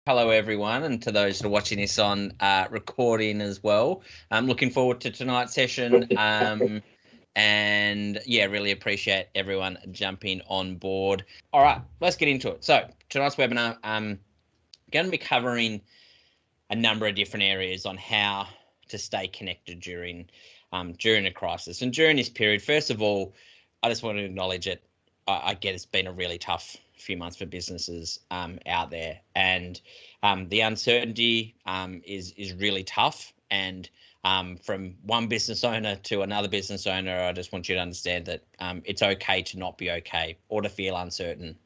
Hello, everyone, and to those that are watching this on recording as well. I'm looking forward to tonight's session, and yeah, really appreciate everyone jumping on board. All right, let's get into it. So tonight's webinar, I'm going to be covering a number of different areas on how to stay connected during a crisis and during this period. First of all, I just want to acknowledge it. I get it's been a really tough few months for businesses out there, and the uncertainty is really tough. And from one business owner to another business owner, I just want you to understand that it's okay to not be okay or to feel uncertain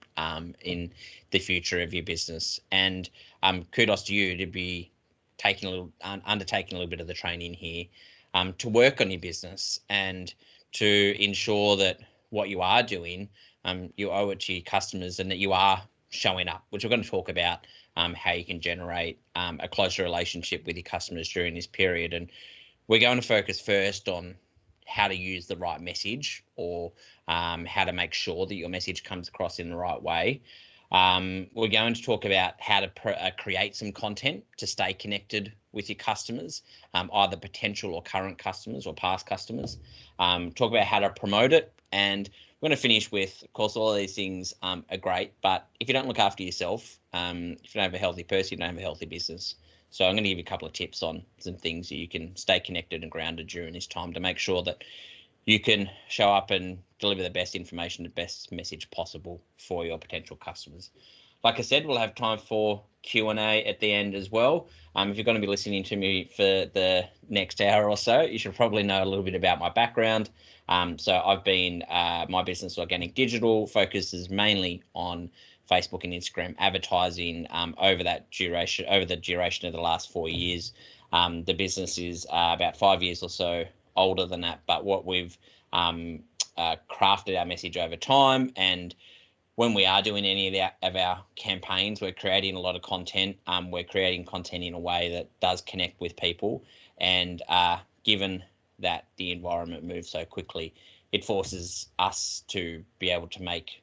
in the future of your business. And kudos to you to be undertaking a little bit of the training here to work on your business and to ensure that what you are doing, you owe it to your customers and that you are showing up, which we're going to talk about how you can generate a closer relationship with your customers during this period. And we're going to focus first on how to use the right message, or how to make sure that your message comes across in the right way. We're going to talk about how to create some content to stay connected with your customers, either potential or current customers or past customers. Talk about how to promote it, and we're going to finish with, of course, all of these things are great, but if you don't look after yourself, if you don't have a healthy person, you don't have a healthy business. So I'm going to give you a couple of tips on some things that you can stay connected and grounded during this time to make sure that you can show up and deliver the best information, the best message possible for your potential customers. Like I said, we'll have time for Q&A at the end as well. If you're going to be listening to me for the next hour or so, you should probably know a little bit about my background. So I've been, my business, Organic Digital, focuses mainly on Facebook and Instagram advertising over the duration of the last 4 years. The business is about 5 years or so older than that, but what we've crafted our message over time, and when we are doing any of our campaigns, we're creating a lot of content. We're creating content in a way that does connect with people, and given that the environment moves so quickly, it forces us to be able to make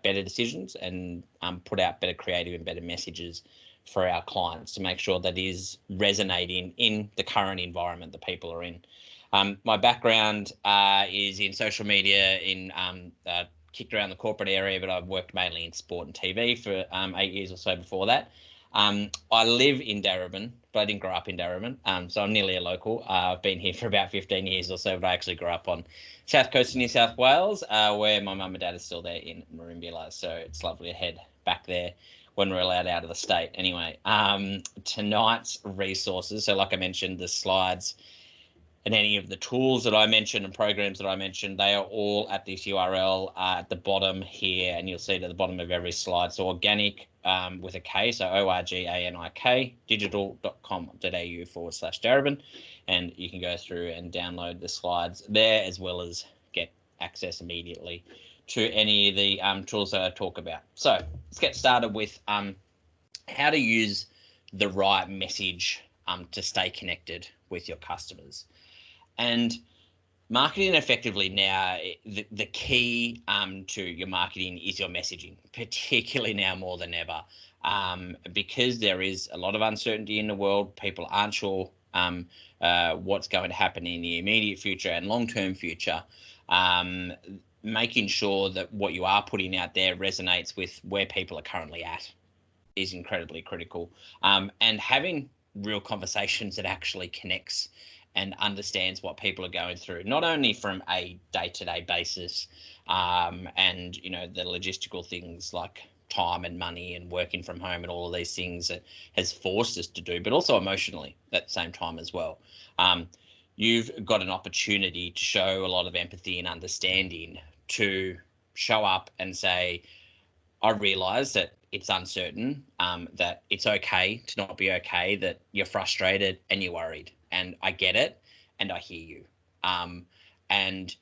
better decisions and put out better creative and better messages for our clients to make sure that is resonating in the current environment that people are in. My background is in social media, kicked around the corporate area, but I've worked mainly in sport and TV for 8 years or so before that. I live in Darebin, but I didn't grow up in Darebin, so I'm nearly a local. I've been here for about 15 years or so, but I actually grew up on south coast of New South Wales, where my mum and dad are still there in Merimbula, so it's lovely to head back there when we're allowed out of the state. Anyway, tonight's resources, so like I mentioned, the slides and any of the tools that I mentioned and programs that I mentioned, they are all at this URL at the bottom here, and you'll see it at the bottom of every slide. So organic with a K, so ORGANIK, digital.com.au/Darebin, and you can go through and download the slides there, as well as get access immediately to any of the tools that I talk about. So let's get started with how to use the right message to stay connected with your customers. And marketing effectively now, the key to your marketing is your messaging, particularly now more than ever, because there is a lot of uncertainty in the world. People aren't sure what's going to happen in the immediate future and long-term future. Making sure that what you are putting out there resonates with where people are currently at is incredibly critical. And having real conversations that actually connects and understands what people are going through, not only from a day-to-day basis, and the logistical things like time and money and working from home and all of these things that has forced us to do, but also emotionally at the same time as well. You've got an opportunity to show a lot of empathy and understanding, to show up and say, I realise that it's uncertain, that it's okay to not be okay, that you're frustrated and you're worried, and I get it and I hear you. And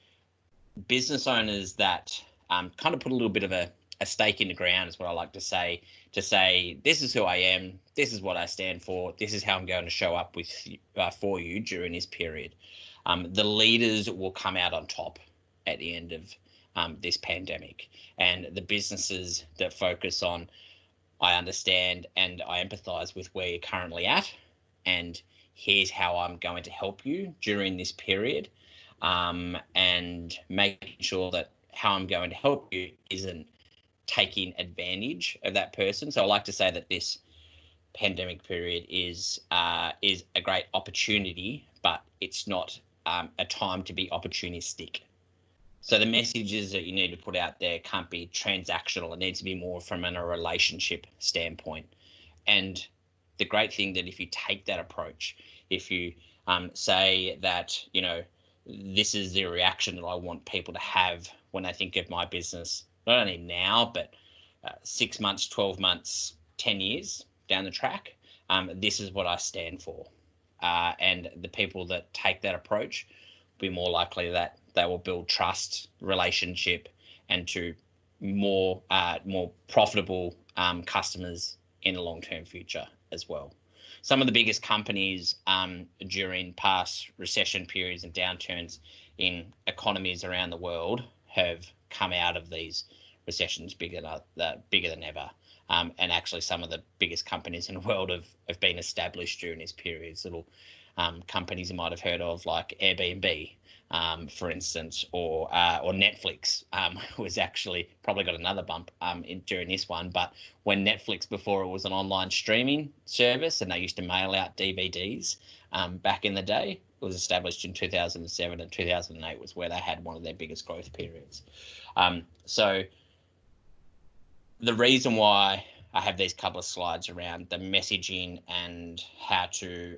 business owners that kind of put a little bit of a stake in the ground is what I like to say this is who I am, this is what I stand for, this is how I'm going to show up for you during this period. The leaders will come out on top at the end of this pandemic, and the businesses that focus on I understand and I empathize with where you're currently at, and here's how I'm going to help you during this period, and making sure that how I'm going to help you isn't taking advantage of that person. So I like to say that this pandemic period is a great opportunity, but it's not a time to be opportunistic. So the messages that you need to put out there can't be transactional. It needs to be more from a relationship standpoint. And the great thing that if you take that approach, if you say that, this is the reaction that I want people to have when they think of my business, not only now, but 6 months, 12 months, 10 years down the track, this is what I stand for. And the people that take that approach will be more likely that they will build trust, relationship, and to more profitable customers in a long-term future as well. Some of the biggest companies during past recession periods and downturns in economies around the world have come out of these recessions bigger than ever. And actually, some of the biggest companies in the world have been established during this period. Little companies you might have heard of, like Airbnb, for instance, or Netflix was actually probably got another bump during this one. But when Netflix, before it was an online streaming service, and they used to mail out DVDs back in the day, it was established in 2007, and 2008 was where they had one of their biggest growth periods. So the reason why I have these couple of slides around the messaging and how to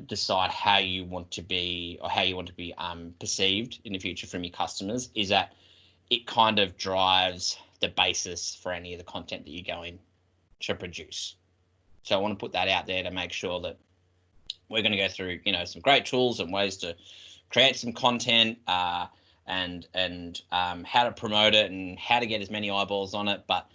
decide how you want to be, or how you want to be perceived in the future from your customers, is that it kind of drives the basis for any of the content that you're going to produce. So I want to put that out there to make sure that we're going to go through, some great tools and ways to create some content, and how to promote it and how to get as many eyeballs on it. But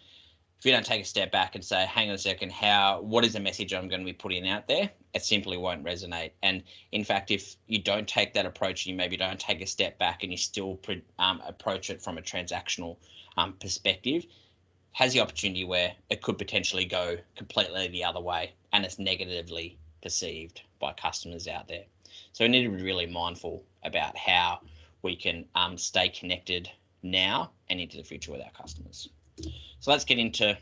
if you don't take a step back and say, hang on a second, what is the message I'm going to be putting out there? It simply won't resonate. And in fact, if you don't take that approach, you maybe don't take a step back and you still approach it from a transactional perspective, has the opportunity where it could potentially go completely the other way, and it's negatively perceived by customers out there. So we need to be really mindful about how we can stay connected now and into the future with our customers. So let's get into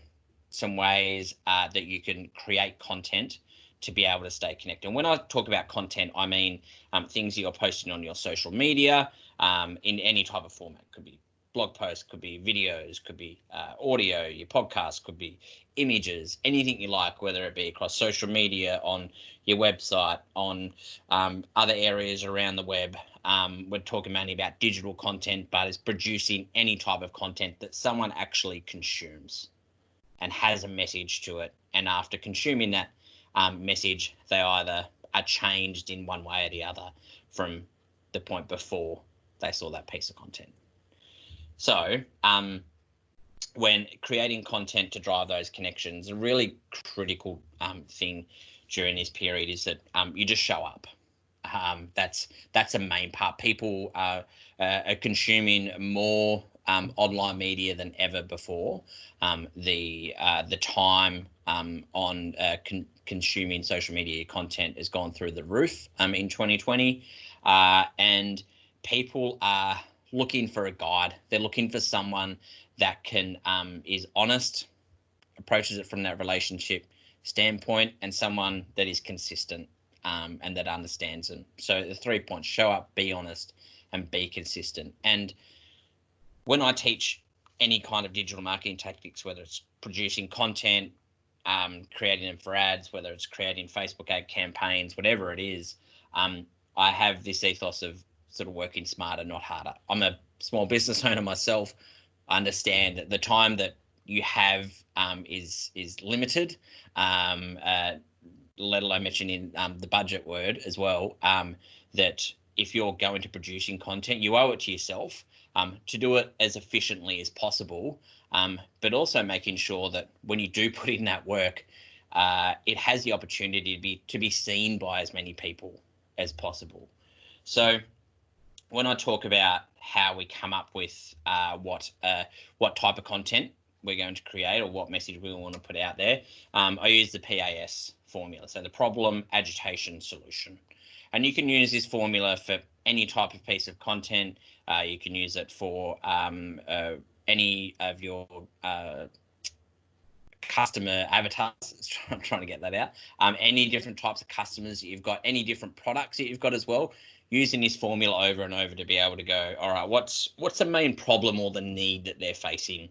some ways that you can create content to be able to stay connected. And when I talk about content, I mean things you're posting on your social media in any type of format. Could be blog posts, could be videos, could be audio, your podcast, could be images, anything you like, whether it be across social media, on your website, on other areas around the web. We're talking mainly about digital content, but it's producing any type of content that someone actually consumes and has a message to it. And after consuming that message, they either are changed in one way or the other from the point before they saw that piece of content. So when creating content to drive those connections, a really critical thing during this period is that you just show up. That's a main part. People are consuming more online media than ever before. The time on consuming social media content has gone through the roof in 2020, and people are looking for a guide. They're looking for someone that can is honest, approaches it from that relationship standpoint, and someone that is consistent and that understands them. So the 3 points: show up, be honest, and be consistent. And when I teach any kind of digital marketing tactics, whether it's producing content, creating them for ads, whether it's creating Facebook ad campaigns, whatever it is, I have this ethos of sort of working smarter, not harder. I'm a small business owner myself. I understand that the time that you have is limited, let alone mentioning the budget word as well, that if you're going to producing content, you owe it to yourself to do it as efficiently as possible, but also making sure that when you do put in that work, it has the opportunity to be seen by as many people as possible. So when I talk about how we come up with what type of content we're going to create or what message we want to put out there, I use the PAS formula. So the problem, agitation, solution. And you can use this formula for any type of piece of content. You can use it for any of your customer avatars. I'm trying to get that out. Any different types of customers that you've got, any different products that you've got as well, using this formula over and over to be able to go, all right, what's the main problem or the need that they're facing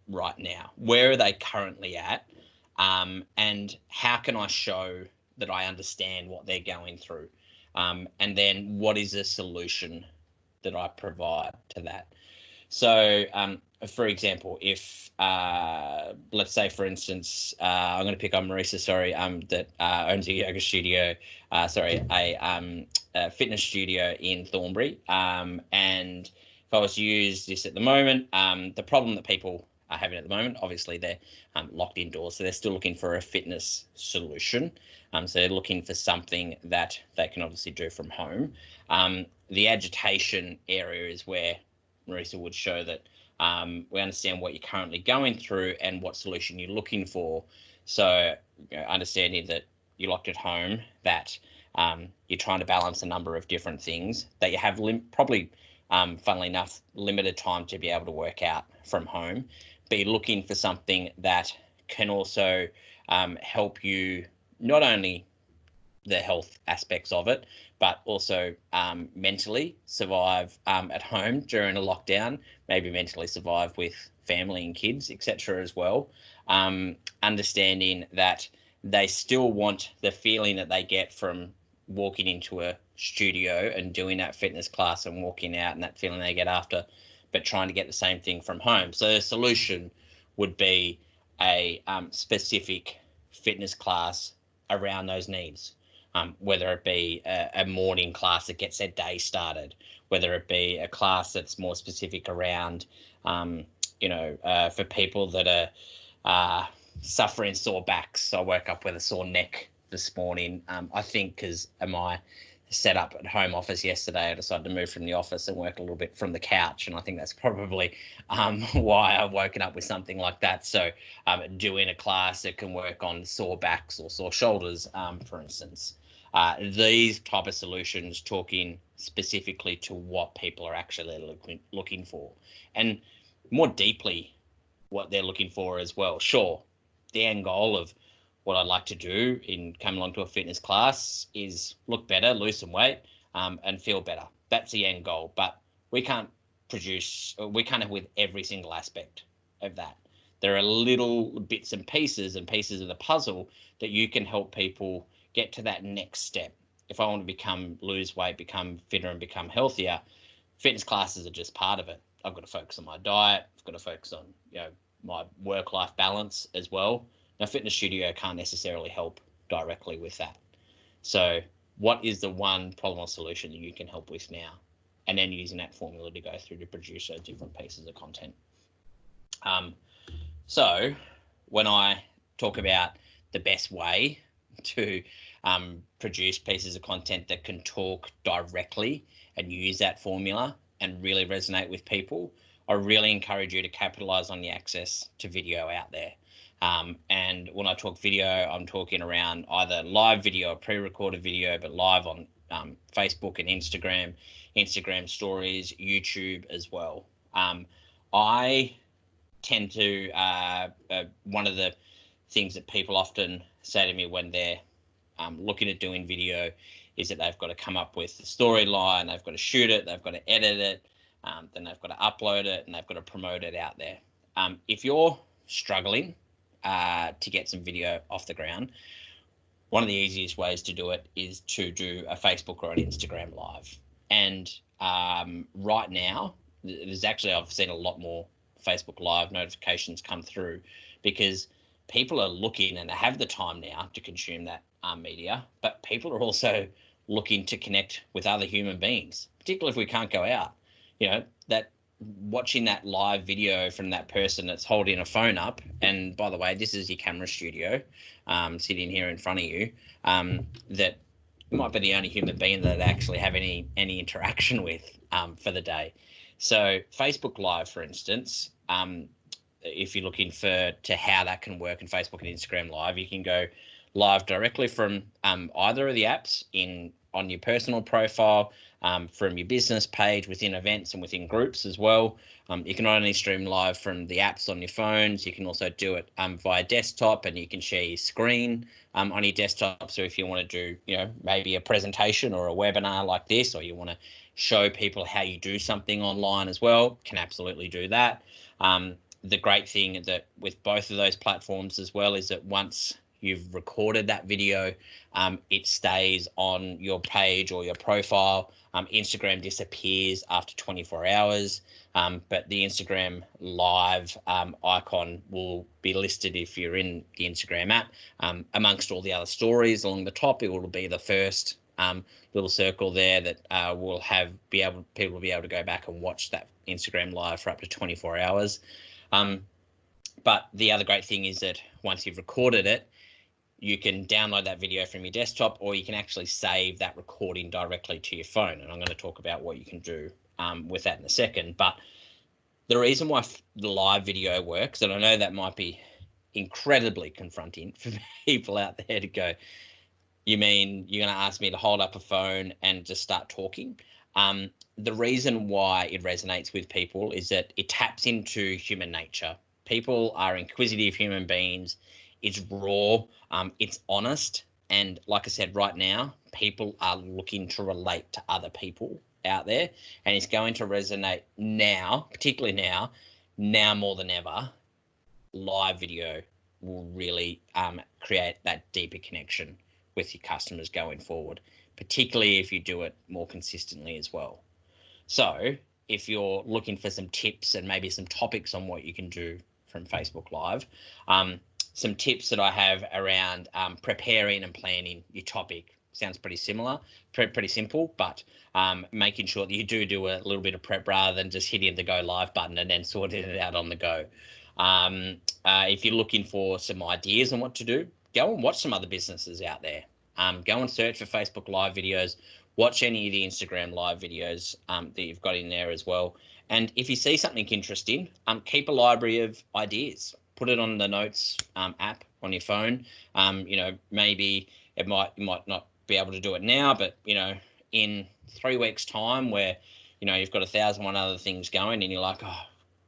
right now? Where are they currently at? And how can I show that I understand what they're going through? And then what is the solution that I provide to that? So, for example, if let's say, for instance, I'm going to pick on Marisa, that owns a yoga studio, a fitness studio in Thornbury. And if I was to use this at the moment, the problem that people are having at the moment, obviously they're locked indoors, so they're still looking for a fitness solution. So they're looking for something that they can obviously do from home. The agitation area is where Marisa would show that we understand what you're currently going through and what solution you're looking for. So understanding that you're locked at home, that you're trying to balance a number of different things, that you have probably, funnily enough, limited time to be able to work out from home, be looking for something that can also help you, not only the health aspects of it, but also mentally survive at home during a lockdown, maybe mentally survive with family and kids, etc. as well. Understanding that they still want the feeling that they get from walking into a studio and doing that fitness class and walking out, and that feeling they get after, but trying to get the same thing from home. So the solution would be a specific fitness class around those needs. Whether it be a morning class that gets their day started, whether it be a class that's more specific around, for people that are suffering sore backs. So I woke up with a sore neck this morning. I think because of my setup at home office yesterday, I decided to move from the office and work a little bit from the couch. And I think that's probably why I've woken up with something like that. So doing a class that can work on sore backs or sore shoulders, for instance. These type of solutions, talking specifically to what people are actually looking for, and more deeply what they're looking for as well. Sure, the end goal of what I'd like to do in coming along to a fitness class is look better, lose some weight, and feel better. That's the end goal, but we can't have with every single aspect of that. There are little bits and pieces of the puzzle that you can help people get to that next step. If I want to lose weight, become fitter, and become healthier, fitness classes are just part of it. I've got to focus on my diet. I've got to focus on, my work-life balance as well. Now, fitness studio can't necessarily help directly with that. So what is the one problem or solution that you can help with now? And then using that formula to go through to produce those different pieces of content. So when I talk about the best way to produce pieces of content that can talk directly and use that formula and really resonate with people, I really encourage you to capitalize on the access to video out there. And when I talk video, I'm talking around either live video or pre-recorded video, but live on Facebook and Instagram stories, YouTube as well. I tend to, one of the things that people often say to me when they're looking at doing video is that they've got to come up with the storyline, they've got to shoot it, they've got to edit it, then they've got to upload it, and they've got to promote it out there. If you're struggling to get some video off the ground, one of the easiest ways to do it is to do a Facebook or an Instagram live. And right now, I've seen a lot more Facebook live notifications come through because people are looking and have the time now to consume that media, but people are also looking to connect with other human beings, particularly if we can't go out. That watching that live video from that person that's holding a phone up, and by the way, this is your camera studio sitting here in front of you, that might be the only human being that they actually have any interaction with for the day. So Facebook Live, for instance, if you're looking to how that can work in Facebook and Instagram Live, you can go live directly from either of the apps on your personal profile, from your business page, within events and within groups as well. You can not only stream live from the apps on your phones, you can also do it via desktop, and you can share your screen on your desktop. So if you want to do, maybe a presentation or a webinar like this, or you want to show people how you do something online as well, can absolutely do that. The great thing that with both of those platforms as well is that once you've recorded that video, it stays on your page or your profile. Instagram disappears after 24 hours, but the Instagram Live icon will be listed if you're in the Instagram app. Amongst all the other stories along the top, it will be the first little circle there that people will be able to go back and watch that Instagram Live for up to 24 hours. But the other great thing is that once you've recorded it, you can download that video from your desktop, or you can actually save that recording directly to your phone. And I'm going to talk about what you can do with that in a second. But the reason why the live video works, and I know that might be incredibly confronting for people out there to go, you mean you're going to ask me to hold up a phone and just start talking? The reason why it resonates with people is that it taps into human nature. People are inquisitive human beings. It's raw, it's honest, and like I said, right now, people are looking to relate to other people out there, and it's going to resonate now, particularly now more than ever. Live video will really create that deeper connection with your customers going forward, particularly if you do it more consistently as well. So if you're looking for some tips and maybe some topics on what you can do from Facebook Live, some tips that I have around preparing and planning your topic. Sounds pretty similar, pretty simple, but making sure that you do a little bit of prep rather than just hitting the go live button and then sorting it out on the go. If you're looking for some ideas on what to do, go and watch some other businesses out there. Go and search for Facebook Live videos, watch any of the Instagram Live videos that you've got in there as well. And if you see something interesting, keep a library of ideas. Put it on the notes app on your phone. Maybe you might not be able to do it now, but in 3 weeks' time, where you've got 1,001 other things going, and you're like, oh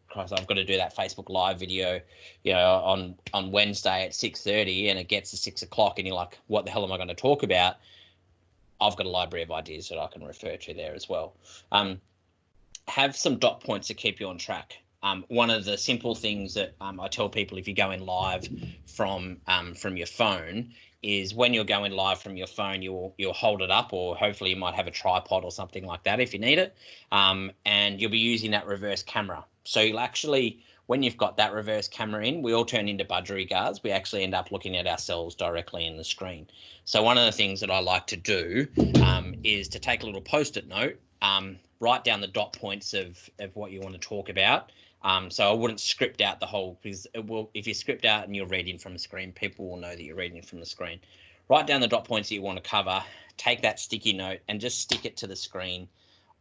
Christ, I've got to do that Facebook Live video, on Wednesday at 6:30, and it gets to 6 o'clock, and you're like, what the hell am I going to talk about? I've got a library of ideas that I can refer to there as well. Have some dot points to keep you on track. One of the simple things that I tell people if you're going live from your phone is when you're going live from your phone, you'll hold it up, or hopefully you might have a tripod or something like that if you need it, and you'll be using that reverse camera. So you'll actually, when you've got that reverse camera in, we all turn into budgerigars. We actually end up looking at ourselves directly in the screen. So one of the things that I like to do is to take a little post-it note, write down the dot points of what you want to talk about. So I wouldn't script out the whole, because if you script out and you're reading from the screen, people will know that you're reading from the screen. Write down the dot points that you want to cover, take that sticky note and just stick it to the screen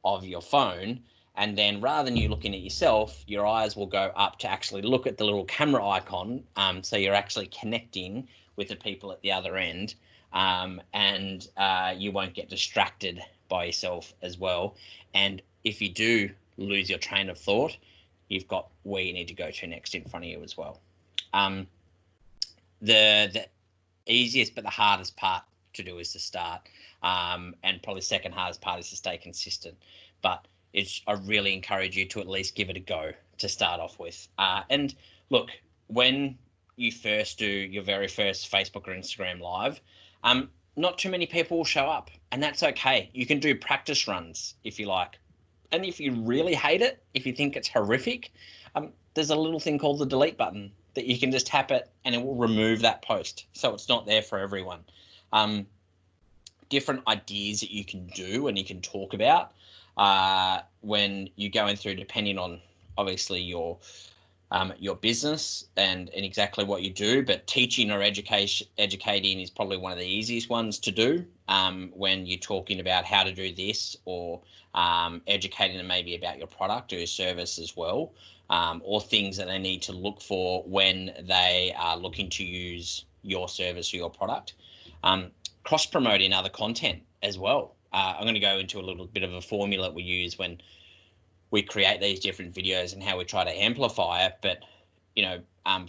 of your phone. And then rather than you looking at yourself, your eyes will go up to actually look at the little camera icon. So you're actually connecting with the people at the other end, and you won't get distracted by yourself as well. And if you do lose your train of thought, you've got where you need to go to next in front of you as well. The easiest but the hardest part to do is to start, and probably the second hardest part is to stay consistent. But I really encourage you to at least give it a go to start off with. And look, when you first do your very first Facebook or Instagram Live, not too many people will show up, and that's okay. You can do practice runs if you like. And if you really hate it, if you think it's horrific, there's a little thing called the delete button that you can just tap it and it will remove that post. So it's not there for everyone. Different ideas that you can do and you can talk about when you're going through, depending on obviously your business and exactly what you do, but teaching or educating is probably one of the easiest ones to do when you're talking about how to do this, or educating them maybe about your product or your service as well. or things that they need to look for when they are looking to use your service or your product. Cross-promoting other content as well. I'm going to go into a little bit of a formula we use when we create these different videos and how we try to amplify it. But,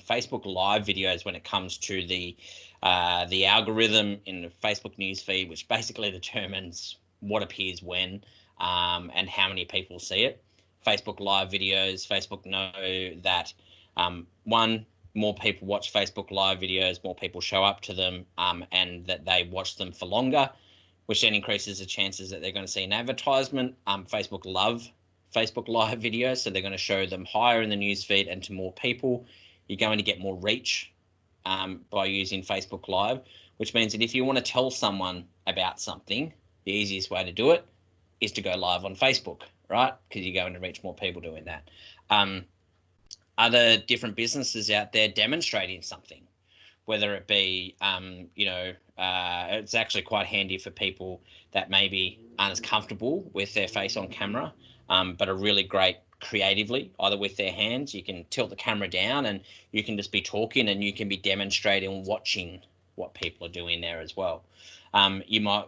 Facebook Live videos, when it comes to the algorithm in the Facebook newsfeed, which basically determines what appears when and how many people see it. Facebook Live videos, Facebook know that more people watch Facebook Live videos, more people show up to them, and that they watch them for longer, which then increases the chances that they're going to see an advertisement. Facebook love Facebook Live videos, so they're going to show them higher in the newsfeed and to more people. You're going to get more reach by using Facebook Live, which means that if you want to tell someone about something, the easiest way to do it is to go live on Facebook, right? Because you're going to reach more people doing that. Other different businesses out there demonstrating something, whether it be, it's actually quite handy for people that maybe aren't as comfortable with their face on camera, but are really great creatively, either with their hands. You can tilt the camera down and you can just be talking and you can be demonstrating, watching what people are doing there as well. You might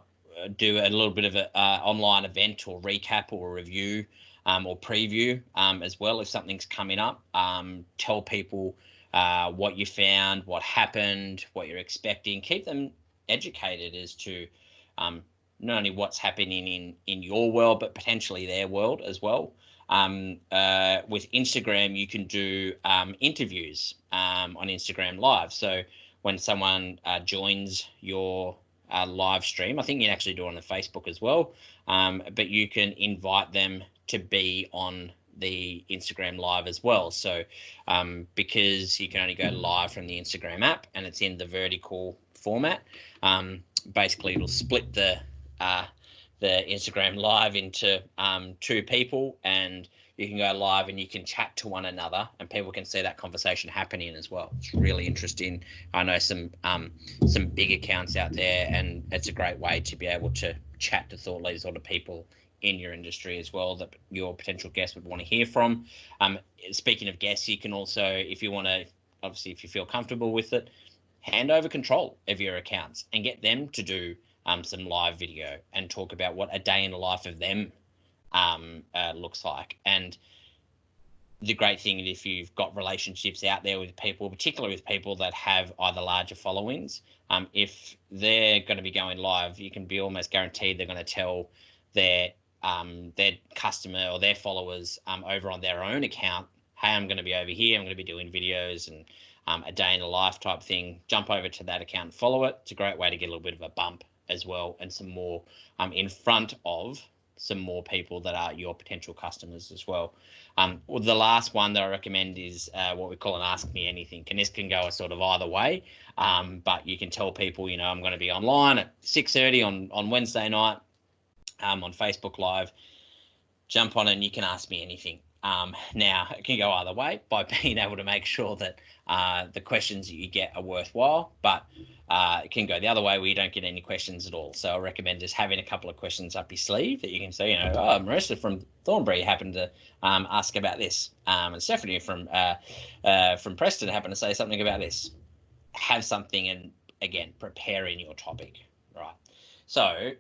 do a little bit of an online event or recap or review or preview as well if something's coming up. Tell people what you found, what happened, what you're expecting. Keep them educated as to not only what's happening in your world, but potentially their world as well. With Instagram, you can do interviews on Instagram Live. So when someone joins your live stream, I think you can actually do it on the Facebook as well, but you can invite them to be on the Instagram Live as well. So because you can only go live from the Instagram app and it's in the vertical format, basically it'll split the Instagram Live into two people, and you can go live and you can chat to one another and people can see that conversation happening as well. It's really interesting. I know some big accounts out there, and it's a great way to be able to chat to thought leaders or to people in your industry as well that your potential guests would want to hear from. Speaking of guests, you can also, if you want to, obviously if you feel comfortable with it, hand over control of your accounts and get them to do some live video and talk about what a day in the life of them looks like. And the great thing is if you've got relationships out there with people, particularly with people that have either larger followings, if they're going to be going live, you can be almost guaranteed they're going to tell their customer or their followers over on their own account, hey, I'm going to be over here, I'm going to be doing videos and a day in the life type thing. Jump over to that account and follow it. It's a great way to get a little bit of a bump as well, and some more in front of some more people that are your potential customers as well. The last one that I recommend is what we call an Ask Me Anything, and this can go a sort of either way, but you can tell people, I'm going to be online at 6:30 on Wednesday night on Facebook Live. Jump on and you can ask me anything. Now, it can go either way by being able to make sure that the questions that you get are worthwhile, but it can go the other way where you don't get any questions at all. So I recommend just having a couple of questions up your sleeve that you can say, Marissa from Thornbury happened to ask about this, and Stephanie from Preston happened to say something about this. Have something, and again, preparing your topic, right? So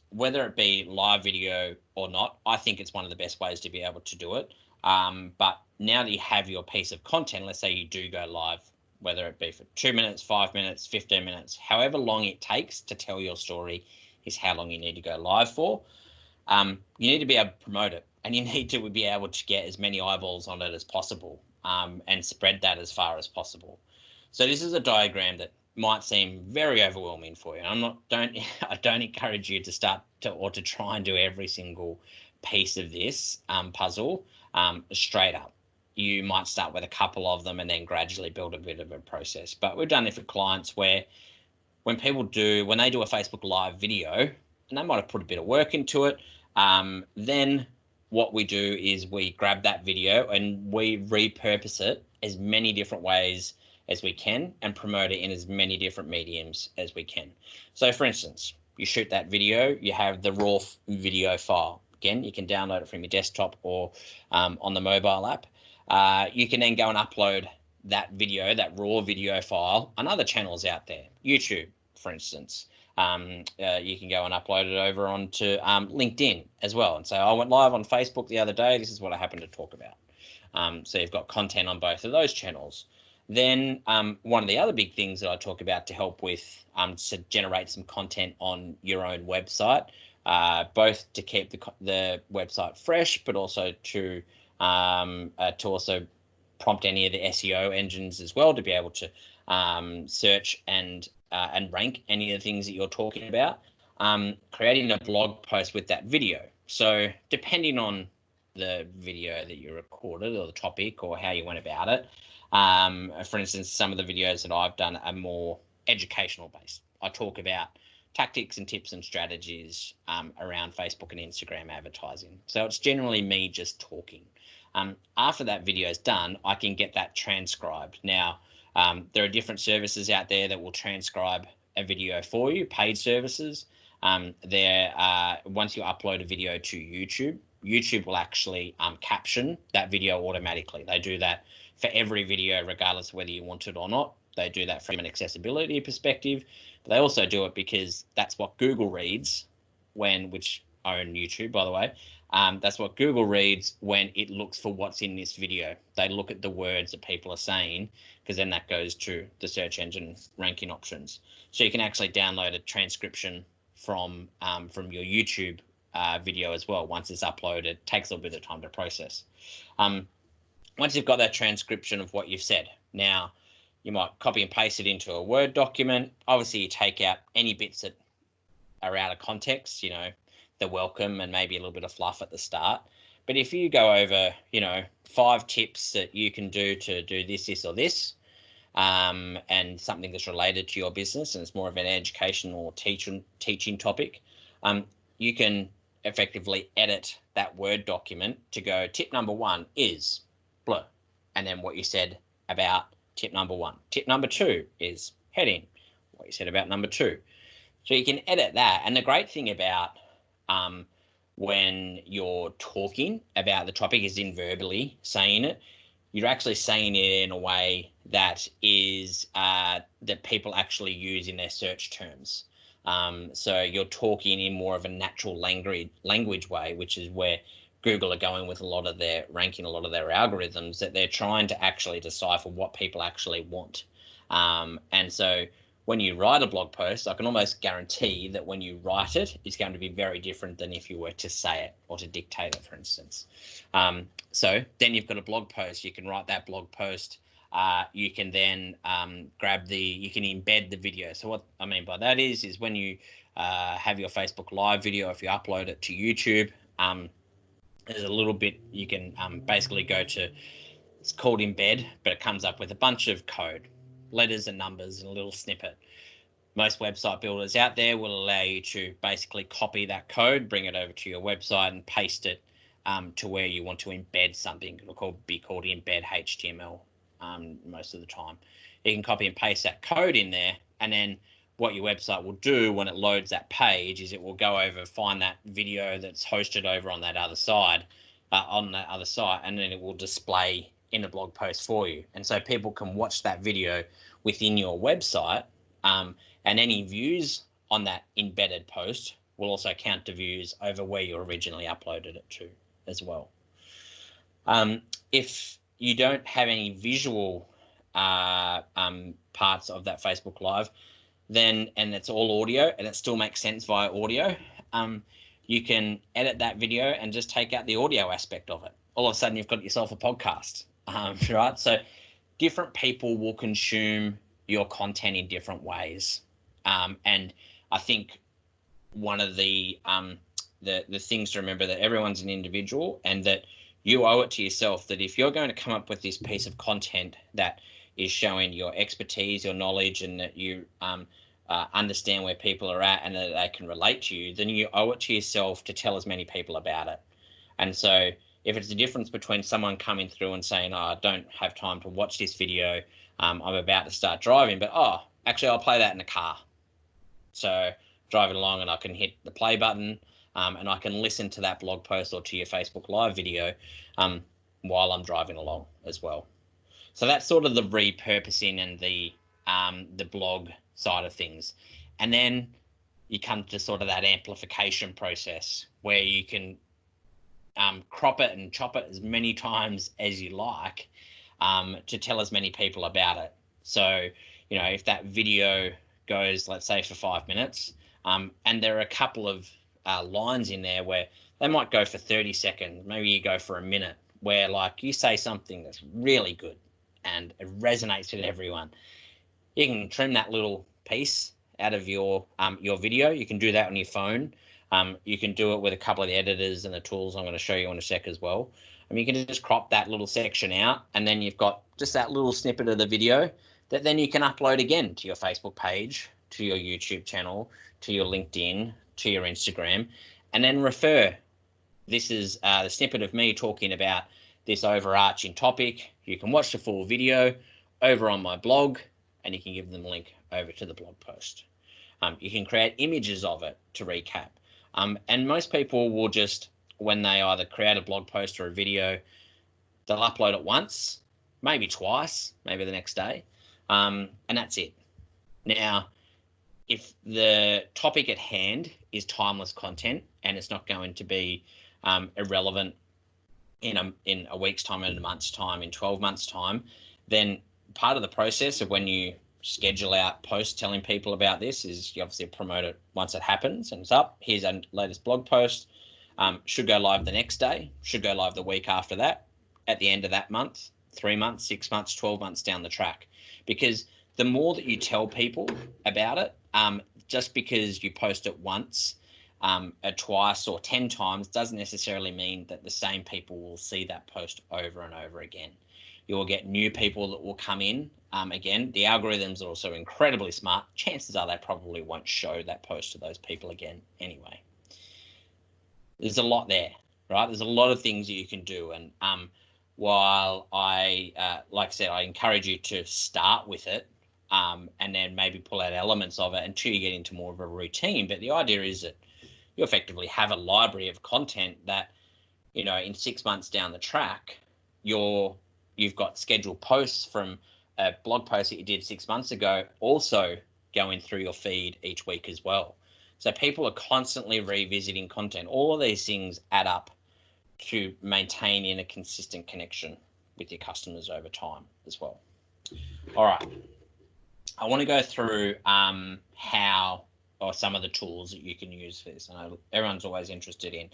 whether it be live video or not, I think it's one of the best ways to be able to do it. But now that you have your piece of content, let's say you do go live, whether it be for 2 minutes, 5 minutes, 15 minutes, however long it takes to tell your story is how long you need to go live for. You need to be able to promote it, and you need to be able to get as many eyeballs on it as possible, and spread that as far as possible. So this is a diagram that might seem very overwhelming for you. I don't encourage you to start to try and do every single piece of this puzzle straight up. You might start with a couple of them and then gradually build a bit of a process. But we've done it for clients where when they do a Facebook Live video, and they might have put a bit of work into it, then what we do is we grab that video and we repurpose it as many different ways as we can and promote it in as many different mediums as we can. So for instance, you shoot that video, you have the raw video file. Again, you can download it from your desktop or on the mobile app. you can then go and upload that video, that raw video file, on other channels out there. YouTube, for instance. You can go and upload it over onto LinkedIn as well. And so I went live on Facebook the other day. This is what I happened to talk about. So you've got content on both of those channels. Then one of the other big things that I talk about to help with to generate some content on your own website, both to keep the website fresh, but also to also prompt any of the SEO engines as well to be able to search and rank any of the things that you're talking about. Creating a blog post with that video. So depending on the video that you recorded or the topic or how you went about it, for instance, some of the videos that I've done are more educational based. I talk about tactics and tips and strategies around Facebook and Instagram advertising. So it's generally me just talking. After that video is done, I can get that transcribed. Now, there are different services out there that will transcribe a video for you, paid services. Once you upload a video to YouTube, YouTube will actually caption that video automatically. They do that for every video, regardless of whether you want it or not. They do that from an accessibility perspective. But they also do it because that's what Google reads which own YouTube, by the way. That's what Google reads when it looks for what's in this video. They look at the words that people are saying, because then that goes to the search engine ranking options. So you can actually download a transcription from your YouTube video as well. Once it's uploaded, it takes a little bit of time to process. Once you've got that transcription of what you've said, now you might copy and paste it into a Word document. Obviously, you take out any bits that are out of context, the welcome and maybe a little bit of fluff at the start. But if you go over, 5 tips that you can do to do this, this, or this, and something that's related to your business, and it's more of an educational or teaching topic, you can effectively edit that Word document to go, tip number 1 is blah, and then what you said about tip number 1. Tip number 2 is heading, what you said about number 2. So you can edit that. And the great thing about when you're talking about the topic is in verbally saying it, you're actually saying it in a way that is that people actually use in their search terms. So you're talking in more of a natural language way, which is where Google are going with a lot of their ranking, a lot of their algorithms, that they're trying to actually decipher what people actually want. And so when you write a blog post, I can almost guarantee that when you write it, it's going to be very different than if you were to say it or to dictate it, for instance. So then you've got a blog post. You can write that blog post. You can then you can embed the video. So what I mean by that is when you have your Facebook Live video, if you upload it to YouTube, there's a little bit you can basically go to, it's called embed, but it comes up with a bunch of code, letters and numbers, and a little snippet. Most website builders out there will allow you to basically copy that code, bring it over to your website and paste it to where you want to embed something. It'll be called embed HTML most of the time. You can copy and paste that code in there, and then what your website will do when it loads that page is it will go over, find that video that's hosted over on that other side, and then it will display in a blog post for you. And so people can watch that video within your website, and any views on that embedded post will also count to views over where you originally uploaded it to as well. If you don't have any visual parts of that Facebook Live, and it's all audio and it still makes sense via audio, you can edit that video and just take out the audio aspect of it. All of a sudden you've got yourself a podcast, right? So different people will consume your content in different ways. And I think one of the things to remember, that everyone's an individual, and that you owe it to yourself that if you're going to come up with this piece of content that is showing your expertise, your knowledge, and that you understand where people are at and that they can relate to you, then you owe it to yourself to tell as many people about it. And so if it's the difference between someone coming through and saying, oh, I don't have time to watch this video, I'm about to start driving, but actually I'll play that in the car. So driving along and I can hit the play button, and I can listen to that blog post or to your Facebook Live video. while I'm driving along as well. So that's sort of the repurposing and the blog side of things. And then you come to sort of that amplification process where you can crop it and chop it as many times as you like to tell as many people about it. So, you know, if that video goes, let's say, for 5 minutes, and there are a couple of lines in there where they might go for 30 seconds, maybe you go for a minute, where like you say something that's really good and it resonates with everyone. You can trim that little piece out of your video. You can do that on your phone. You can do it with a couple of the editors and the tools I'm going to show you in a sec as well. I mean, you can just crop that little section out, and then you've got just that little snippet of the video that then you can upload again to your Facebook page, to your YouTube channel, to your LinkedIn, to your Instagram, and then refer. This is the snippet of me talking about this overarching topic. You can watch the full video over on my blog, and you can give them a link over to the blog post. You can create images of it to recap. And most people will just, when they either create a blog post or a video, they'll upload it once, maybe twice, maybe the next day, and that's it. Now, if the topic at hand is timeless content and it's not going to be irrelevant in a week's time, in a month's time, in 12 months' time, then part of the process of when you schedule out posts telling people about this is you obviously promote it once it happens and it's up. Here's our latest blog post. Should go live the next day, should go live the week after that, at the end of that month, 3 months, 6 months, 12 months down the track. Because the more that you tell people about it, just because you post it once, twice or 10 times doesn't necessarily mean that the same people will see that post over and over again. You will get new people that will come in. Again, the algorithms are also incredibly smart. Chances are they probably won't show that post to those people again anyway. There's a lot there, right? There's a lot of things that you can do. And while I, like I said, I encourage you to start with it and then maybe pull out elements of it until you get into more of a routine. But the idea is that you effectively have a library of content that, you know, in 6 months down the track, you've got scheduled posts from a blog post that you did 6 months ago also going through your feed each week as well. So people are constantly revisiting content. All of these things add up to maintaining a consistent connection with your customers over time as well. All right. I want to go through how or some of the tools that you can use for this. I know everyone's always interested in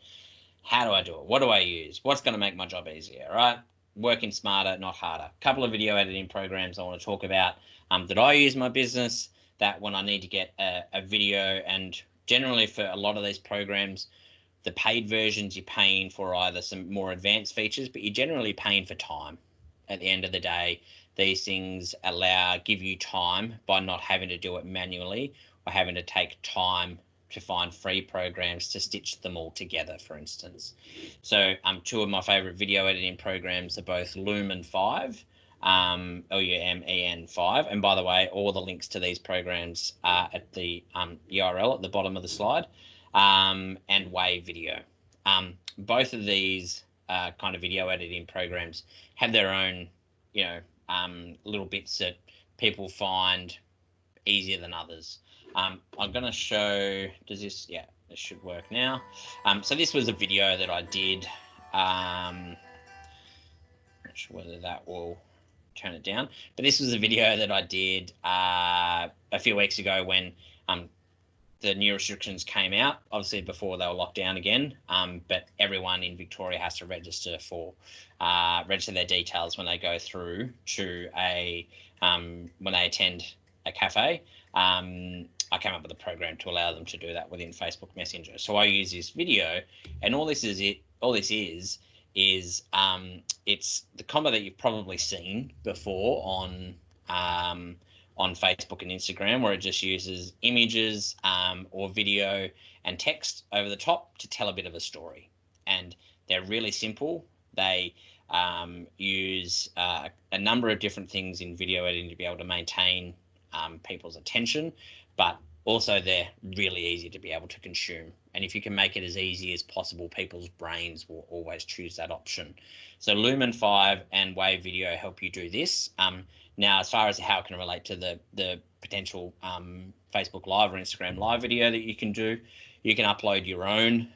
how do I do it? What do I use? What's going to make my job easier, right? Working smarter, not harder. A couple of video editing programs I want to talk about that I use in my business, that when I need to get a video, and generally for a lot of these programs, the paid versions you're paying for either some more advanced features, but you're generally paying for time. At the end of the day, these things give you time by not having to do it manually or having to take time to find free programs to stitch them all together, for instance. So two of my favorite video editing programs are both Lumen 5, Lumen 5. And by the way, all the links to these programs are at the URL at the bottom of the slide, and Wave Video. Both of these kind of video editing programs have their own, you know, little bits that people find easier than others. I'm going to show, does this, yeah, this should work now. So this was a video that I did, not sure whether that will turn it down, but this was a video that I did a few weeks ago when the new restrictions came out, obviously before they were locked down again, but everyone in Victoria has to register their details when they go through to when they attend a cafe. I came up with a program to allow them to do that within Facebook Messenger. So I use this video, and all this is it's the combo that you've probably seen before on Facebook and Instagram, where it just uses images or video and text over the top to tell a bit of a story. And they're really simple. They use a number of different things in video editing to be able to maintain people's attention, but Also, they're really easy to be able to consume. And if you can make it as easy as possible, people's brains will always choose that option. So Lumen 5 and Wave Video help you do this. Now, as far as how it can relate to the potential Facebook Live or Instagram Live video that you can do, you can upload your own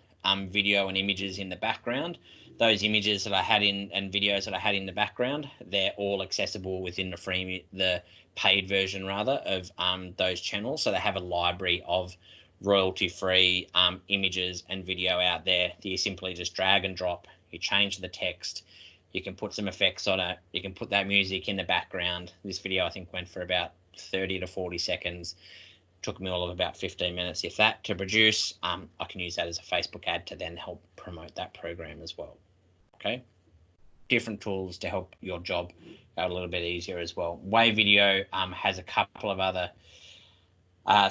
video and images in the background. Those images that I had in and videos that I had in the background, they're all accessible within the paid version rather of those channels. So they have a library of royalty-free images and video out there that you simply just drag and drop. You change the text. You can put some effects on it. You can put that music in the background. This video I think went for about 30 to 40 seconds. Took me all of about 15 minutes, if that, to produce. I can use that as a Facebook ad to then help promote that program as well. Okay, different tools to help your job go a little bit easier as well. Wave Video has a couple of other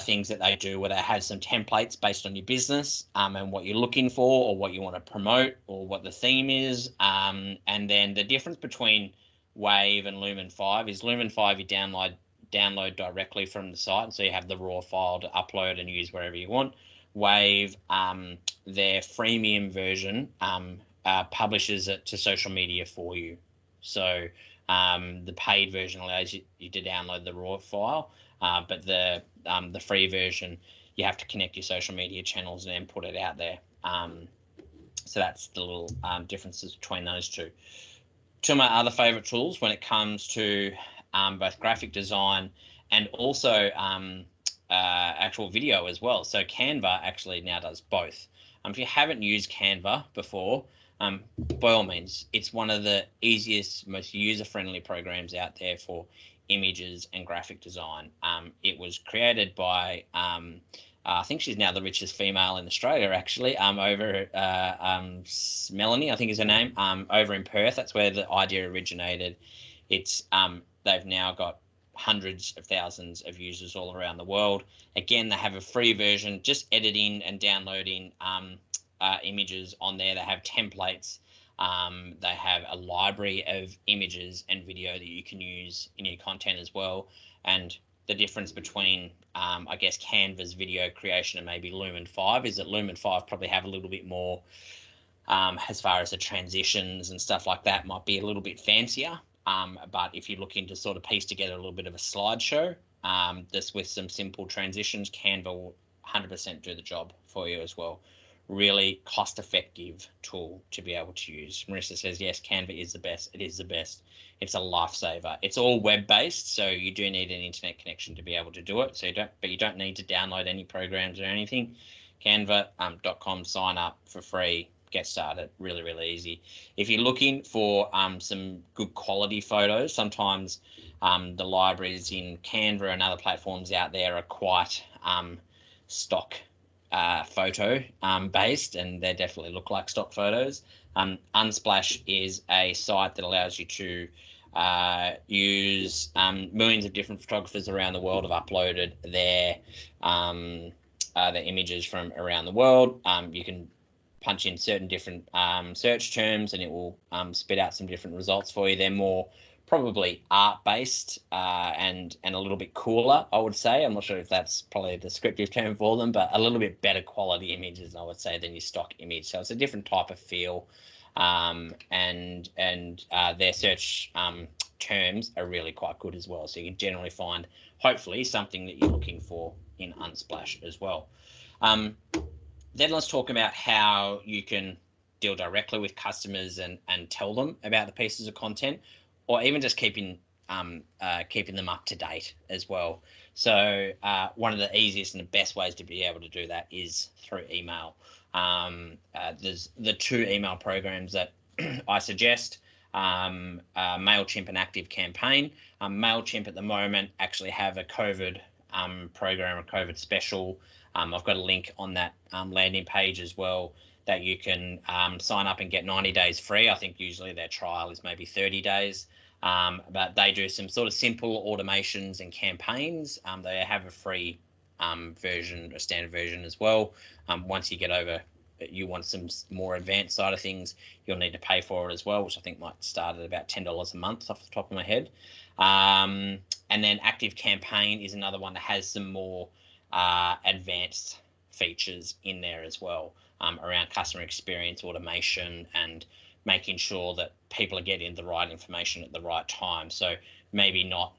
things that they do where they have some templates based on your business and what you're looking for or what you want to promote or what the theme is. And then the difference between Wave and Lumen 5 is Lumen 5 you download directly from the site, so you have the raw file to upload and use wherever you want. Wave, their freemium version, publishes it to social media for you. So the paid version allows you to download the raw file, but the free version, you have to connect your social media channels and then put it out there. So that's the little differences between those two. Two of my other favorite tools when it comes to both graphic design and also actual video as well. So Canva actually now does both. If you haven't used Canva before, by all means, it's one of the easiest, most user-friendly programs out there for images and graphic design. It was created by, I think she's now the richest female in Australia, actually, over Melanie, I think is her name, over in Perth. That's where the idea originated. It's they've now got hundreds of thousands of users all around the world. Again, they have a free version, just editing and downloading images on there. They have templates. They have a library of images and video that you can use in your content as well. And the difference between, I guess, Canva's video creation and maybe Lumen 5 is that Lumen 5 probably have a little bit more, as far as the transitions and stuff like that, might be a little bit fancier. But if you're looking to sort of piece together a little bit of a slideshow, just with some simple transitions, Canva will 100% do the job for you as well. Really cost-effective tool to be able to use. Marissa says, yes, Canva is the best. It is the best. It's a lifesaver. It's all web-based, so you do need an internet connection to be able to do it. So you don't need to download any programs or anything. Canva.com, sign up for free. Get started. Really, really easy. If you're looking for some good quality photos, sometimes the libraries in Canva and other platforms out there are quite stock photo based, and they definitely look like stock photos. Unsplash is a site that allows you to use millions of different photographers around the world have uploaded their images from around the world. You can punch in certain different search terms and it will spit out some different results for you. They're more probably art-based and a little bit cooler, I would say. I'm not sure if that's probably a descriptive term for them, but a little bit better quality images, I would say, than your stock image. So it's a different type of feel, and their search terms are really quite good as well. So you can generally find, hopefully, something that you're looking for in Unsplash as well. Then let's talk about how you can deal directly with customers and tell them about the pieces of content, or even just keeping them up to date as well. So one of the easiest and the best ways to be able to do that is through email. There's the two email programs that I suggest, MailChimp and ActiveCampaign. MailChimp at the moment actually have a COVID program, a COVID special. I've got a link on that landing page as well that you can sign up and get 90 days free. I think usually their trial is maybe 30 days, but they do some sort of simple automations and campaigns. They have a free version, a standard version as well. Once you get over, you want some more advanced side of things, you'll need to pay for it as well, which I think might start at about $10 a month off the top of my head. And then ActiveCampaign is another one that has some more advanced features in there as well, around customer experience automation and making sure that people are getting the right information at the right time. So maybe not,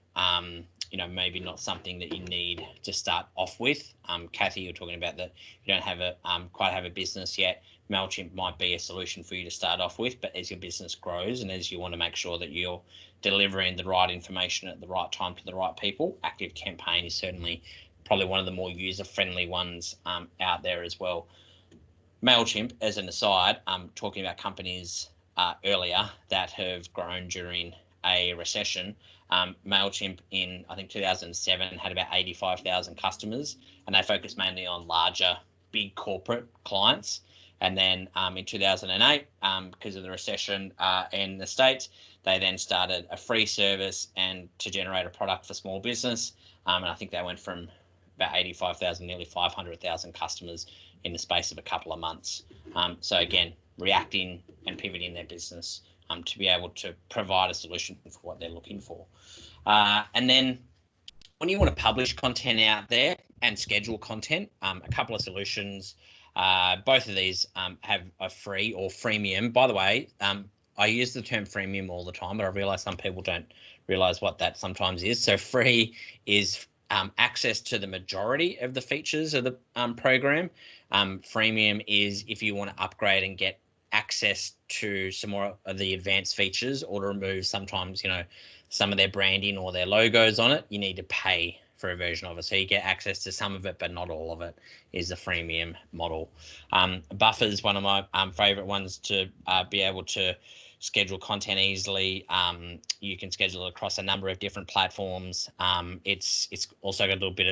maybe not something that you need to start off with. Kathy, you're talking about that you don't have quite have a business yet. MailChimp might be a solution for you to start off with, but as your business grows and as you want to make sure that you're delivering the right information at the right time to the right people, ActiveCampaign is certainly probably one of the more user-friendly ones out there as well. MailChimp, as an aside, talking about companies earlier that have grown during a recession, MailChimp in, I think, 2007 had about 85,000 customers, and they focused mainly on larger, big corporate clients. And then in 2008, because of the recession in the States, they then started a free service and to generate a product for small business. And I think they went from about 85,000, nearly 500,000 customers in the space of a couple of months. So again, reacting and pivoting their business to be able to provide a solution for what they're looking for. And then when you want to publish content out there and schedule content, a couple of solutions. Both of these have a free or freemium. By the way, I use the term freemium all the time, but I realize some people don't realize what that sometimes is. So free is access to the majority of the features of the program. Freemium is if you want to upgrade and get access to some more of the advanced features, or to remove sometimes, some of their branding or their logos on it, you need to pay for a version of it. So you get access to some of it, but not all of it, is the freemium model. Buffer is one of my favorite ones to be able to schedule content easily. You can schedule it across a number of different platforms. It's also got a little bit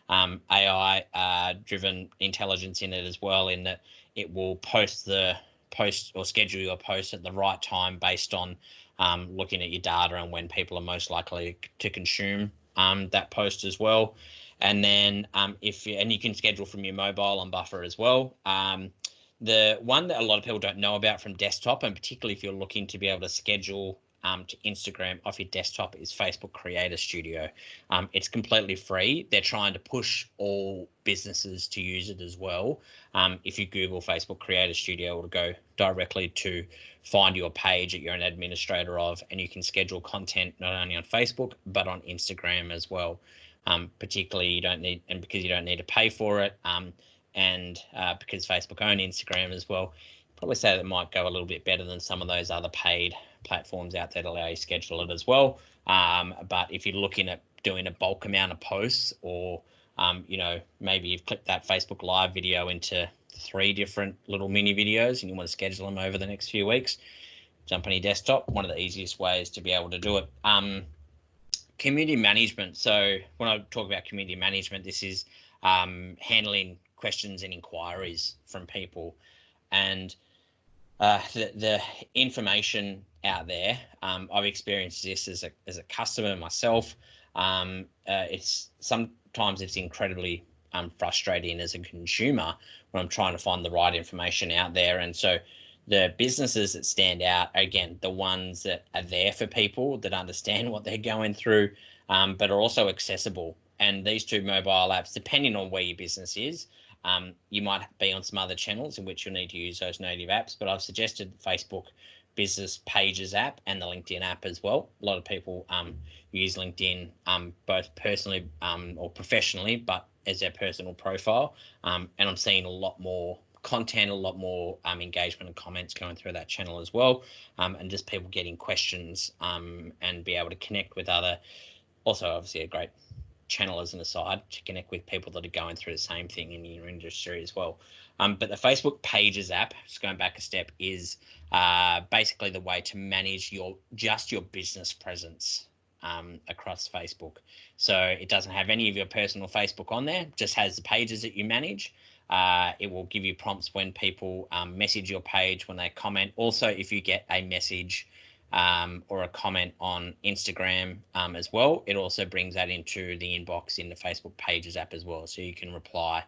of AI driven intelligence in it as well, in that it will post or schedule your post at the right time based on looking at your data and when people are most likely to consume that post as well. And then you can schedule from your mobile on Buffer as well. The one that a lot of people don't know about from desktop, and particularly if you're looking to be able to schedule to Instagram off your desktop, is Facebook Creator Studio. It's completely free. They're trying to push all businesses to use it as well. If you Google Facebook Creator Studio, it'll go directly to find your page that you're an administrator of, and you can schedule content not only on Facebook but on Instagram as well. Particularly, because you don't need to pay for it, and because Facebook own Instagram as well, probably say that it might go a little bit better than some of those other paid platforms out there that allow you to schedule it as well. But if you're looking at doing a bulk amount of posts, or maybe you've clipped that Facebook Live video into 3 different little mini videos and you want to schedule them over the next few weeks, jump on your desktop. One of the easiest ways to be able to do it. Community management. So when I talk about community management, this is handling questions and inquiries from people, and the information out there. I've experienced this as a customer myself. Sometimes it's incredibly frustrating as a consumer when I'm trying to find the right information out there. And so the businesses that stand out are, again, the ones that are there for people, that understand what they're going through, but are also accessible. And these 2 mobile apps, depending on where your business is, you might be on some other channels in which you'll need to use those native apps, but I've suggested Facebook Business Pages app and the LinkedIn app as well. A lot of people use LinkedIn both personally or professionally, but as their personal profile. And I'm seeing a lot more content, a lot more engagement and comments going through that channel as well, and just people getting questions and be able to connect with other. Also, obviously, a great channel as an aside to connect with people that are going through the same thing in your industry as well. But the Facebook Pages app, just going back a step, is basically the way to manage your business presence across Facebook. So it doesn't have any of your personal Facebook on there, just has the pages that you manage. It will give you prompts when people message your page, when they comment. Also, if you get a message or a comment on Instagram as well, it also brings that into the inbox in the Facebook Pages app as well. So you can reply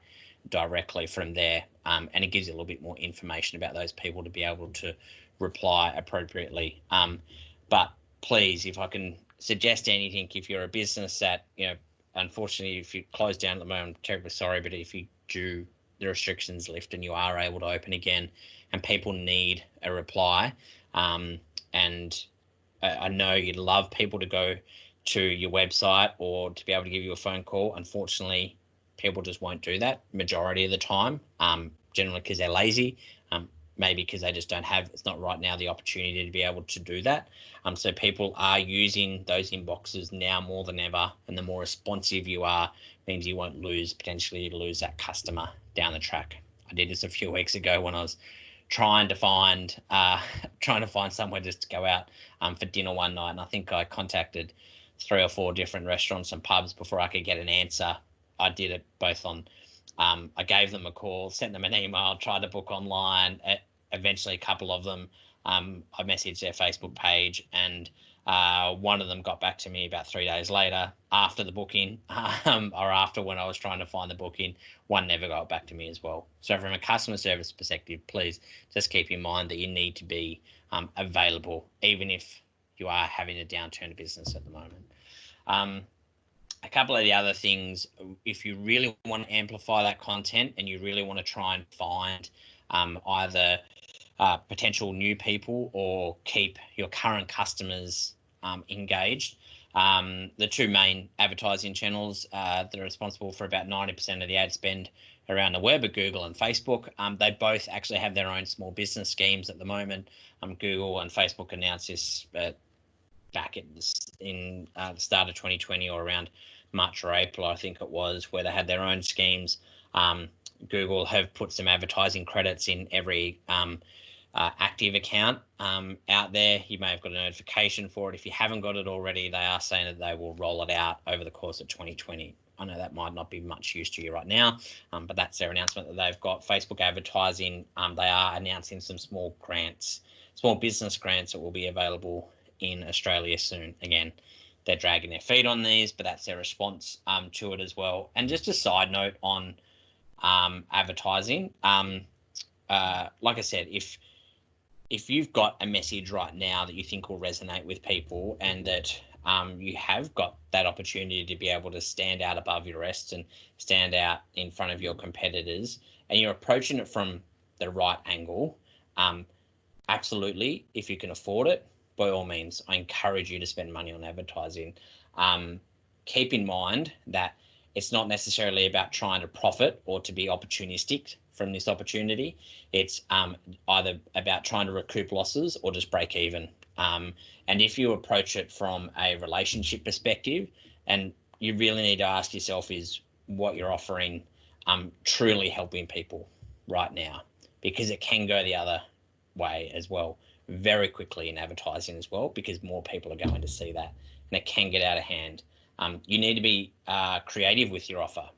directly from there, and it gives you a little bit more information about those people to be able to reply appropriately. But please, if I can suggest anything, if you're a business that unfortunately, if you close down at the moment, I'm terribly sorry, but if you do the restrictions lift and you are able to open again and people need a reply, and I know you'd love people to go to your website or to be able to give you a phone call. Unfortunately, people just won't do that majority of the time, generally because they're lazy, maybe because they just don't have, it's not right now the opportunity to be able to do that. So people are using those inboxes now more than ever, and the more responsive you are means you won't potentially lose that customer down the track. I did this a few weeks ago when I was trying to find somewhere just to go out for dinner one night, and I think I contacted 3 or 4 different restaurants and pubs before I could get an answer. I did it both on I gave them a call, sent them an email, tried to book online. Eventually, a couple of them, I messaged their Facebook page, and one of them got back to me about 3 days later after the booking, or after when I was trying to find the booking. One never got back to me as well. So from a customer service perspective, please just keep in mind that you need to be available, even if you are having a downturn of business at the moment. A couple of the other things, if you really want to amplify that content and you really want to try and find either potential new people or keep your current customers engaged, the 2 main advertising channels that are responsible for about 90% of the ad spend around the web are Google and Facebook. They both actually have their own small business schemes at the moment. Google and Facebook announced this back in the start of 2020 or around March or April, I think it was, where they had their own schemes. Google have put some advertising credits in every active account out there. You may have got a notification for it. If you haven't got it already, they are saying that they will roll it out over the course of 2020. I know that might not be much use to you right now, but that's their announcement that they've got. Facebook advertising, they are announcing some small business grants that will be available in Australia soon. Again, they're dragging their feet on these, but that's their response to it as well. And just a side note on advertising, like I said, if you've got a message right now that you think will resonate with people, and that you have got that opportunity to be able to stand out above your rest and stand out in front of your competitors, and you're approaching it from the right angle, absolutely, if you can afford it, by all means, I encourage you to spend money on advertising. Keep in mind that it's not necessarily about trying to profit or to be opportunistic from this opportunity. It's either about trying to recoup losses or just break even. And if you approach it from a relationship perspective, and you really need to ask yourself, is what you're offering truly helping people right now? Because it can go the other way as well very quickly in advertising as well, because more people are going to see that, and it can get out of hand. You need to be creative with your offer,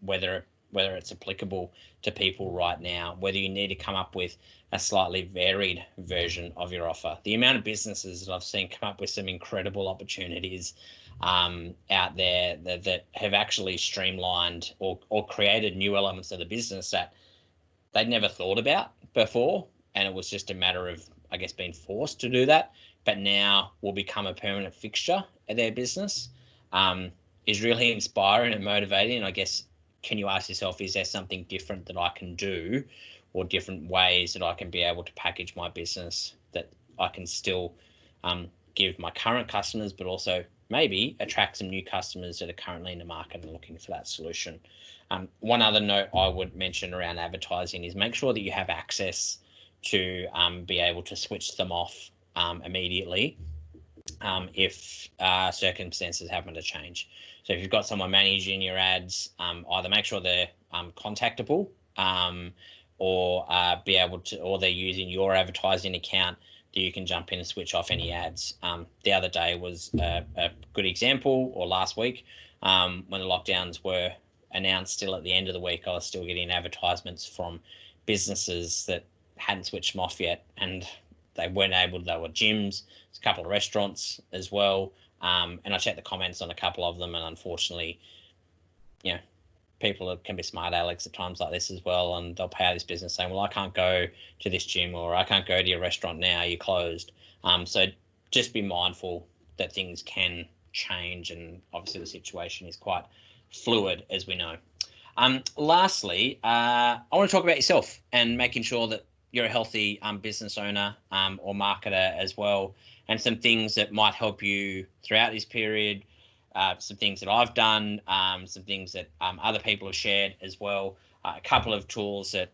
whether it's applicable to people right now, whether you need to come up with a slightly varied version of your offer. The amount of businesses that I've seen come up with some incredible opportunities out there that have actually streamlined or created new elements of the business that they'd never thought about before, and it was just a matter of, I guess, being forced to do that, but now will become a permanent fixture of their business, is really inspiring and motivating. And I guess, can you ask yourself, is there something different that I can do, or different ways that I can be able to package my business that I can still give my current customers, but also maybe attract some new customers that are currently in the market and looking for that solution. One other note I would mention around advertising is make sure that you have access to be able to switch them off immediately if circumstances happen to change. So if you've got someone managing your ads, either make sure they're contactable, or be able to, or they're using your advertising account that you can jump in and switch off any ads. The other day was a good example, or last week, when the lockdowns were announced still at the end of the week, I was still getting advertisements from businesses that hadn't switched them off yet, and they weren't able to. They were gyms, a couple of restaurants as well, and I checked the comments on a couple of them, and unfortunately, you know, people can be smart alecks at times like this as well, and they'll pay out this business saying, well, I can't go to this gym, or I can't go to your restaurant now, you're closed. So just be mindful that things can change, and obviously the situation is quite fluid, as we know. Lastly, I want to talk about yourself and making sure that you're a healthy business owner or marketer as well, and some things that might help you throughout this period, some things that I've done, some things that other people have shared as well, a couple of tools that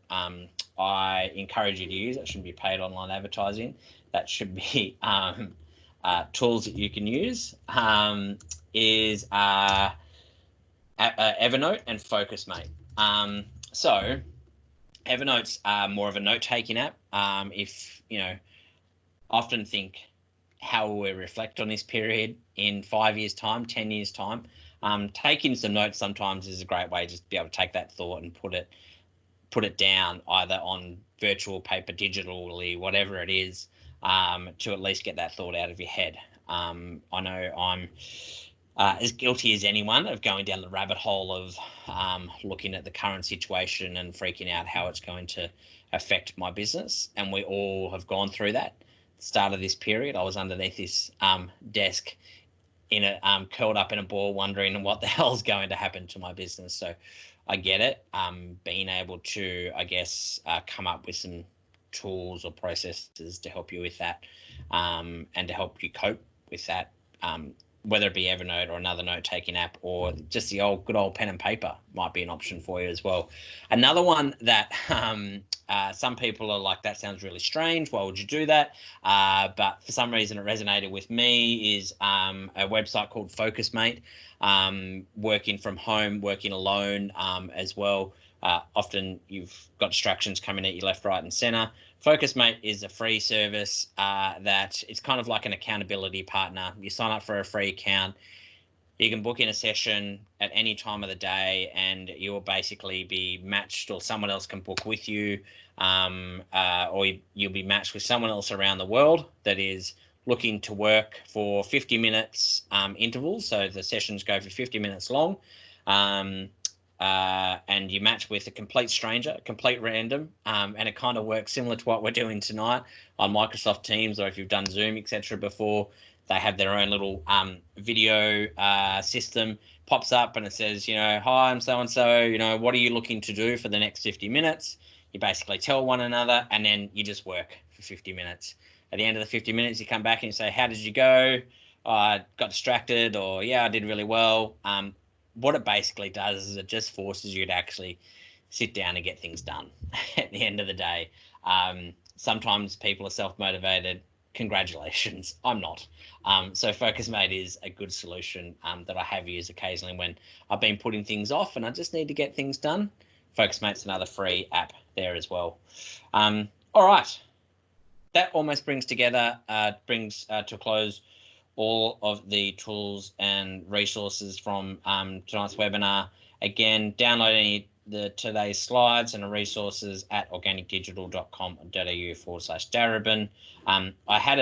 I encourage you to use. That shouldn't be paid online advertising. That should be tools that you can use, is Evernote and FocusMate. So Evernote's more of a note-taking app. If often think, how will we reflect on this period in 5 years' time, 10 years' time? Taking some notes sometimes is a great way just to be able to take that thought and put it down, either on virtual paper, digitally, whatever it is, to at least get that thought out of your head. I know I'm as guilty as anyone of going down the rabbit hole of looking at the current situation and freaking out how it's going to affect my business. And we all have gone through that. Start of this period, I was underneath this desk in a curled up in a ball, wondering what the hell's going to happen to my business. So I get it. Being able to, I guess, come up with some tools or processes to help you with that, and to help you cope with that, whether it be Evernote or another note-taking app, or just the good old pen and paper might be an option for you as well. Another one that some people are like, that sounds really strange, why would you do that? But for some reason it resonated with me, is a website called FocusMate. Working from home, working alone as well. Often you've got distractions coming at you left, right, and center. FocusMate is a free service that it's kind of like an accountability partner. You sign up for a free account. You can book in a session at any time of the day, and you will basically be matched, or someone else can book with you, or you'll be matched with someone else around the world that is looking to work for 50 minutes intervals. So the sessions go for 50 minutes long. And you match with a complete stranger, complete random, and it kind of works similar to what we're doing tonight on Microsoft Teams, or if you've done Zoom, etc. before. They have their own little video system, pops up and it says, hi, I'm so-and-so, what are you looking to do for the next 50 minutes? You basically tell one another, and then you just work for 50 minutes. At the end of the 50 minutes, you come back and you say, how did you go? I got distracted, or yeah, I did really well. What it basically does is it just forces you to actually sit down and get things done at the end of the day. Sometimes people are self-motivated. Congratulations, I'm not. So FocusMate is a good solution that I have used occasionally when I've been putting things off and I just need to get things done. FocusMate's another free app there as well. All right, that almost brings together, to a close all of the tools and resources from tonight's webinar. Again, download today's slides and resources at organicdigital.com.au/Darebin. I had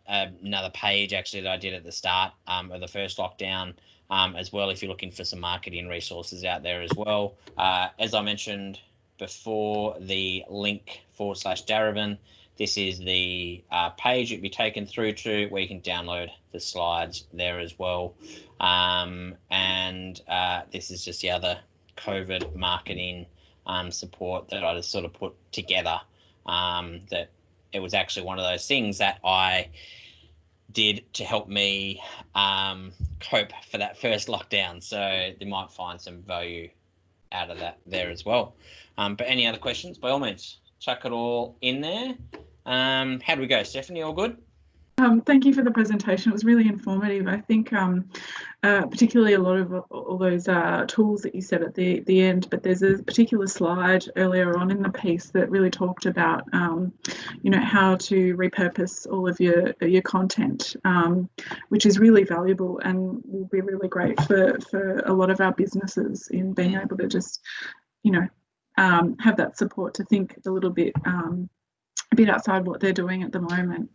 another page actually that I did at the start of the first lockdown as well, if you're looking for some marketing resources out there as well. As I mentioned before, the link /Darebin. This is the page you'll be taken through to where you can download the slides there as well. This is just the other COVID marketing support that I just sort of put together. That it was actually one of those things that I did to help me cope for that first lockdown. So they might find some value out of that there as well. But any other questions, by all means, chuck it all in there. How do we go, Stephanie? All good? Thank you for the presentation. It was really informative. I think particularly a lot of all those tools that you said at the end, but there's a particular slide earlier on in the piece that really talked about how to repurpose all of your content, which is really valuable and will be really great for a lot of our businesses in being able to just have that support to think a little bit a bit outside what they're doing at the moment.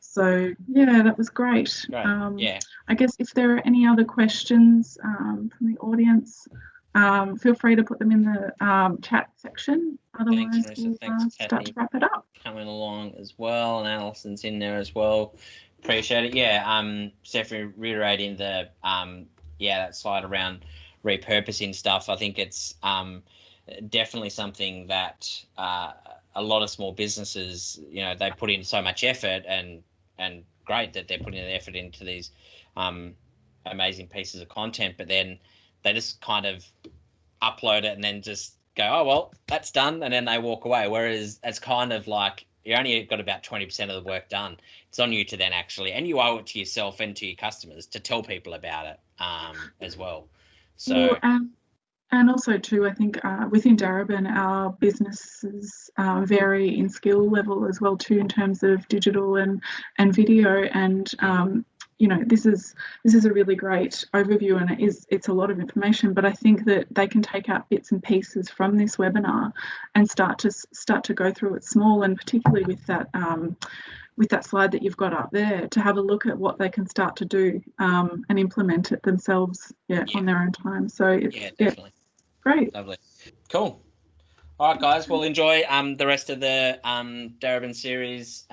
So yeah, that was great. I guess if there are any other questions from the audience, feel free to put them in the chat section. Otherwise, we'll start to wrap it up. Coming along as well, and Alison's in there as well. Appreciate it. Yeah. Definitely reiterating the that slide around repurposing stuff. I think it's definitely something that a lot of small businesses, they put in so much effort, and great that they're putting the effort into these amazing pieces of content, but then they just kind of upload it and then just go, oh well, that's done, and then they walk away. Whereas it's kind of like you only got about 20% of the work done. It's on you to then actually, and you owe it to yourself and to your customers to tell people about it as well. So. Well, and also too, I think within Darebin, our businesses vary in skill level as well too, in terms of digital and video. And this is a really great overview, and it's a lot of information. But I think that they can take out bits and pieces from this webinar and start to go through it small, and particularly with that slide that you've got up there, to have a look at what they can start to do and implement it themselves on their own time. So it's definitely. Great. Lovely. Cool. All right, guys. Well, enjoy the rest of the Darebin series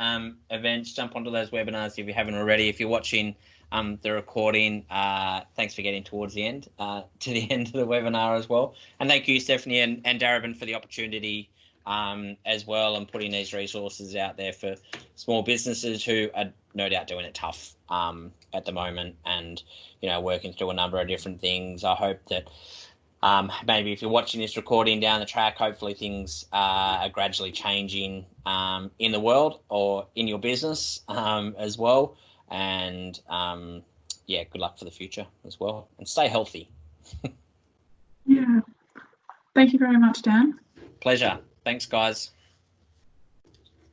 events. Jump onto those webinars if you haven't already. If you're watching the recording, thanks for getting towards the end, to the end of the webinar as well. And thank you, Stephanie and Darebin, for the opportunity as well, and putting these resources out there for small businesses who are no doubt doing it tough at the moment, and working through a number of different things. I hope that maybe if you're watching this recording down the track, hopefully things are gradually changing in the world or in your business as well. And good luck for the future as well, and stay healthy. Yeah. Thank you very much, Dan. Pleasure. Thanks, guys.